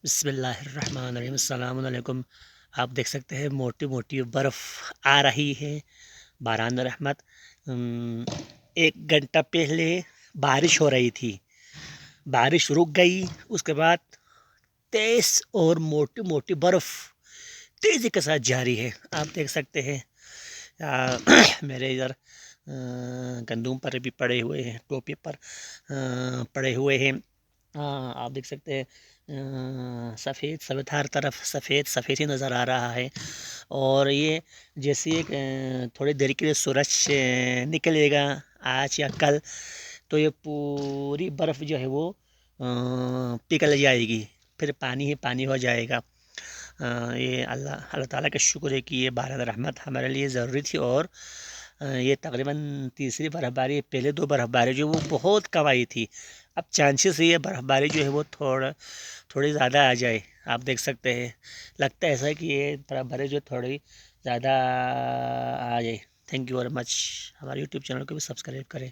بسم اللہ الرحمن الرحیم۔ السلام علیکم۔ آپ دیکھ سکتے ہیں موٹی موٹی برف آ رہی ہے، باران رحمت۔ ایک گھنٹہ پہلے بارش ہو رہی تھی، بارش رک گئی، اس کے بعد تیز اور موٹی موٹی برف تیزی کے ساتھ جاری ہے۔ آپ دیکھ سکتے ہیں میرے ادھر گندم پر بھی پڑے ہوئے ہیں، ٹوپی پر پڑے ہوئے ہیں۔ آپ دیکھ سکتے ہیں سفید سفید، ہر طرف سفید سفید ہی نظر آ رہا ہے۔ اور یہ جیسے ایک تھوڑی دیر کے لیے سورج نکلے گا آج یا کل، تو یہ پوری برف جو ہے وہ پگھل جائے گی، پھر پانی ہی پانی ہو جائے گا۔ یہ اللہ تعالیٰ کا شکر ہے کہ یہ باران رحمت ہمارے لیے ضروری تھی، اور یہ تقریباً تیسری برف باری، پہلے دو برف باری جو وہ بہت کم آئی تھی، اب چانسز یہ برف باری جو ہے وہ تھوڑی زیادہ آ جائے۔ آپ دیکھ سکتے ہیں، لگتا ہے ایسا ہے کہ یہ برف باری جو تھوڑی زیادہ آ جائے۔ Thank you very much. ہمارے یوٹیوب چینل کو بھی سبسکرائب کریں۔